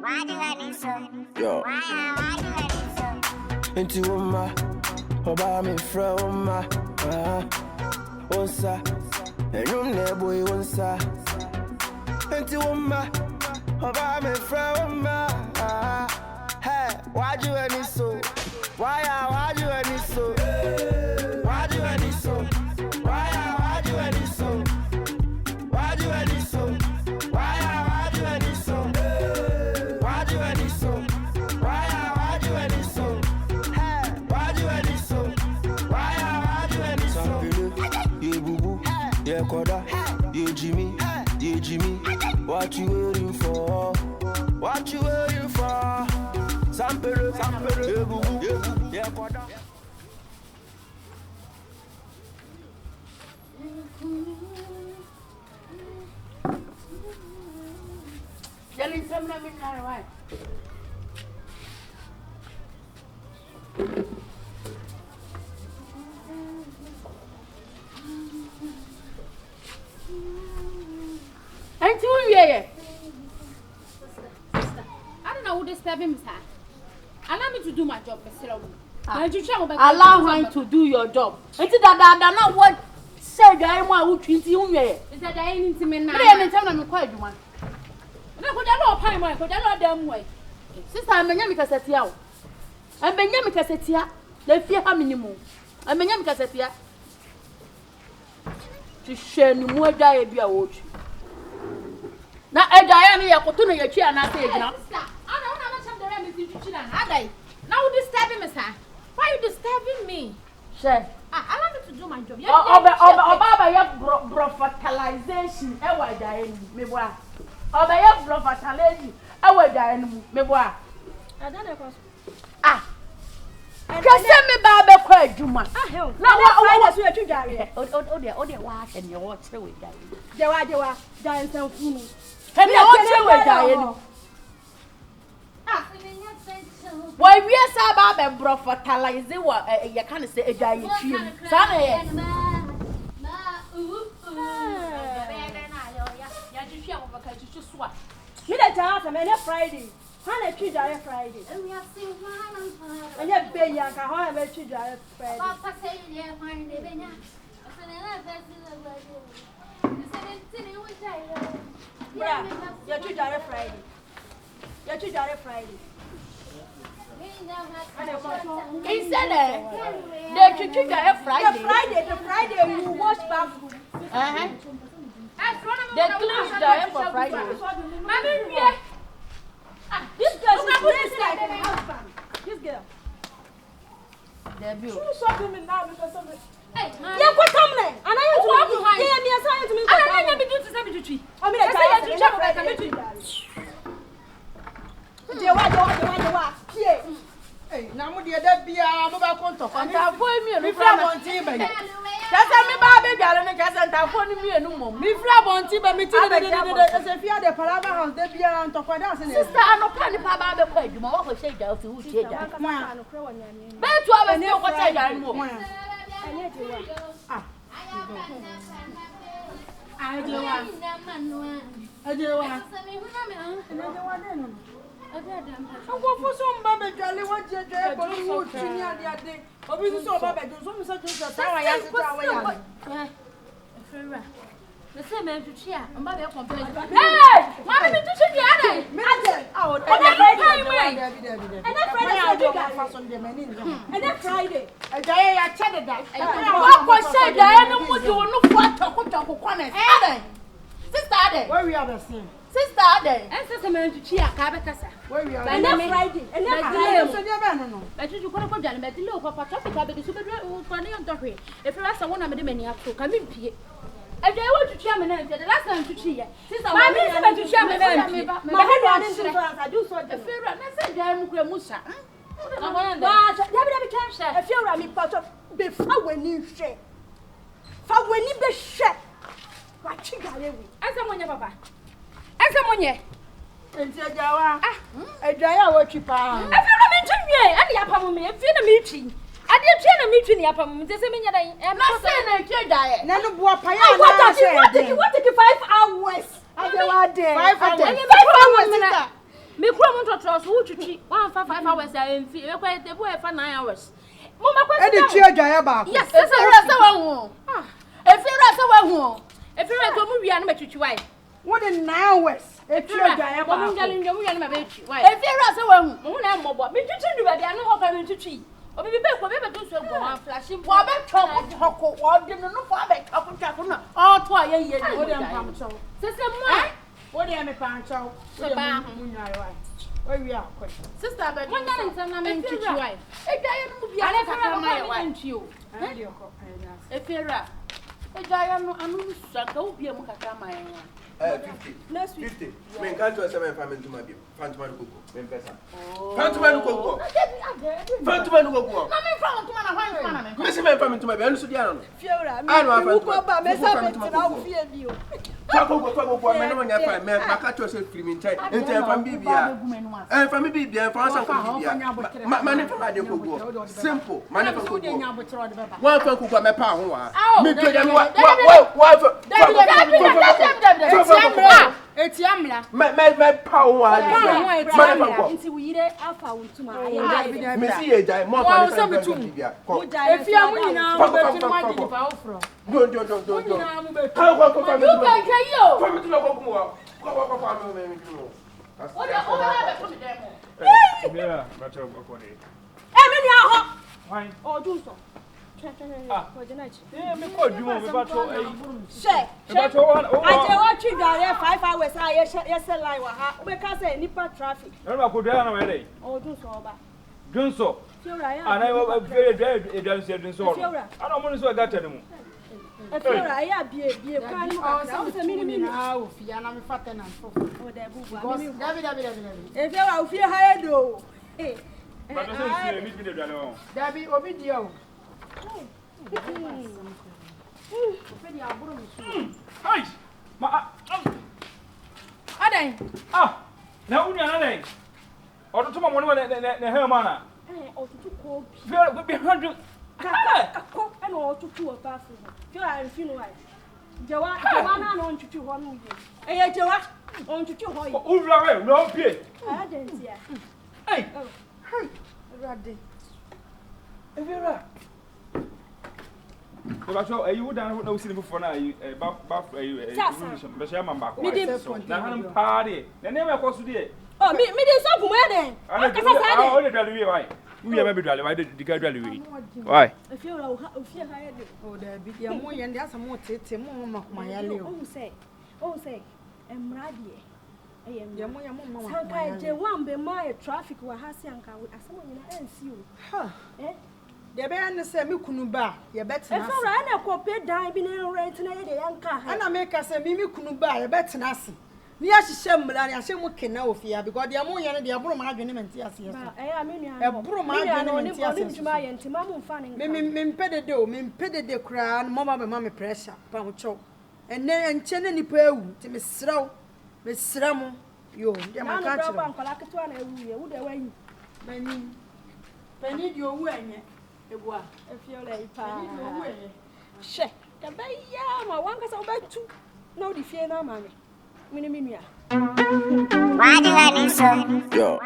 Yo. Into Uma, Oba me fra Uma, Onsa, and you never boy onsa. Into Uma, Oba me fra Uma, hey, why do any so? Why do any so? Why do any so? Why do any so? Why do any so? Why do any so? Why do any so? Why do any so? Hey, why do any so? Why do any so? Yeah, boo boo, yeah, Koda, yeah, Jimmy, what you waiting for? What you waiting for? Sampere, yeah, boo boo, yeah, Koda. Jelly, some of them is not right. I don't know who disturbing me, sir. Allow me to do my job, Mr. Allow him to do your job. Until that not what said I want to treat you. Is that I ain't to me now? I am telling you quite one. No, could I not pay my could I not damn way? Sister, I'm Benjamin Cassettia. I'm Benjamin Cassettia. They fear how many more. I'm Benjamin Cassettia. To share no more diabia watch. Now, I am here for 2 years and I say, I don't know how much of the remedy to children. Are they? Now disturbing me, sir. Why are you disturbing me? Sure. Allow me to do my job. Obaba your fertilization. Ewa dying, me boy. Obey your fertilization. Ewa dying, me boy. I don't know. Just send me Baba Quay, Juma. Now, what you to die? Oh, dear, watch and your watch away. There are dying some food. And your watch away dying. Why, we are Baba bro fertilizing what you can't say a dying tree. Friday. Hana Tuesday Friday. And we have seen one. And yet, Benya, how I Tuesday Friday. Papa say, yeah, one day, Benya. Yeah, you're Tuesday Friday. You're Tuesday Friday. He said that you Friday. The Friday you wash bathroom. They clean the for Friday. Mommy, this girl is dressed like a husband. This girl. Debut. Who's shopping me now because of it? Hey, yeah, what coming? And I am to me. Yeah, me assigned to me. I don't need to send me to tree. I mean, I say to check what I can do. Hey, now we are there. Be a mobile contact. And I point me We flab on team. That's a me baby girl and I can't phone me no more. Me flab on team. Me tell you that if you are the Palava house, they be around to find us. Sister, I'm not planning for Baba Quay. You want to say that to who say that? But to have a new what I know. I go for some baby jolly what you do, but you would see the other day. But we saw Baba do some such as that. I asked The same man to cheer. I'm about to complain. Hey! Mommy, did you see the other? Oh, And then Friday. I chatted that. What was said that no more do no what Sister, where we are the same. Sister, And the man to cheer. Cabacasa. Where we are. And then Friday. And then Friday. But you could have got done, but the local topic of the super funny on top. If you ask someone, I'm the many up to come in. If they want to chairman, the last time to cheer. Sister, my minister to chairman, my head I do so the fair and I said, I'm Musa. if you're a me part of before when you share. For when you be share. What you got away? And someone, Papa. And someone, yeah. And say, Jawa, a dry what you found. I feel mention me, and the upper me, and feel a meeting. I did train a meeting the upper moon. There's a minute. I'm not saying I can't die. None of what I want 5 hours. I go out there. 5 hours. Me come want to trust who to treat 1 hours and fee. You're quite the boy for 9 hours. Mama, e di chia dwa ba ko yes, that's a one. If you're a one, if you're a woman, we are not to try. what in 9 hours e chia dwa ba If you're a one, I'm mobile. Me to do that, I know how to treat. Or maybe to so go flashing. What about trouble? What didn't know about trouble? All 2 years. what am pam so Sister, my what am pam so so bad. where we are quick Sister, but one night I'm meant to try. If I am to be a you. If you're a giant, I'm so be a Mukatama. 50. Next week. 50. Men can't do a 7 family to my beer. Phantom Coco. Phantom Coco. Phantom Coco. Miss my family to my beer. Fiora, I know about myself and fear you. Talk when I find my cat was a filming time. And from Bibia. And from Bibia and France. Money from my Coco. Simple. Money from Coco. One for Coco, my power. It's Yamla. My power. Until we eat alpha to my Missy, die more than Bibia. If you are winning now, don't. You can carry Oh, do so. Yeah, me call you me bato Share. I dey watch you there 5 hours. Yes, lie wa ha. We can say nipa traffic. no ma ko dua na we dey Oh, do so ba. Dunso Fiora ya. ana we very dance dunso ana mo nso gata ne mu Fiora ya bie kan you. Oh, so me na ofia na me fata na fofo. Oh, dey bubu. David. Fiora ofie ha edo. but so see me dey dua no David obi dia o. Ai ma Adan. na unya na dey odo to mo ne he ma na Otutu ko bi. very be 100 Ko e no otutu o ba fu. Fiora en finu wai. Jewa na no ntutu ho no ye. Eh jewa on tutu ho ye. uvra we no pie Ah dentia. ai Rade. evera Eba so ayi wo dan na wo sini fofo na ayi ba ayi be sha mamba ko na hanum paade na ne me ko so de Oh, me dey so gum eden. Akasa sa de. O de dwale wi why wu ye be dwale why de diga dwale wi why Fiora ofie ha ye de. Oh, David, ya mo yende asamo tete mo makoma ya le o. Oh say emrade e Ya mo makoma sanka je wambe ma traffic wa ha si anka asamo nyina ensi o. Ha. De be an se me kunu ba, ye betena. Fiora na ko pe dan bi na rent na ye de yanka ha. Ana me ka se me kunu ba, ye betena ase. Ni a hihye mmla ni a hye mo kena ofia because de mo yene de aburo ma adwene menti ase yeso. A me nua. E buro ma adwene menti ase. Me ntuma ye ntima mo mfa ne. Me mpedede o, me mpedede kra no mo ba me pressure pa mo chow. Enne enche ne nipa ewu, ti me sraw. Me sramo. Yo, de ma ka chiro. Na no nkola keto na ewu ye, wo de wanyi. Pani di owu enye. Ebua. Fiora ipa. Pani di owu enye. She. Da ba ya ma wanka sa obetu. Na odi fie na ma me. Minimia. Why do I need so? Yo.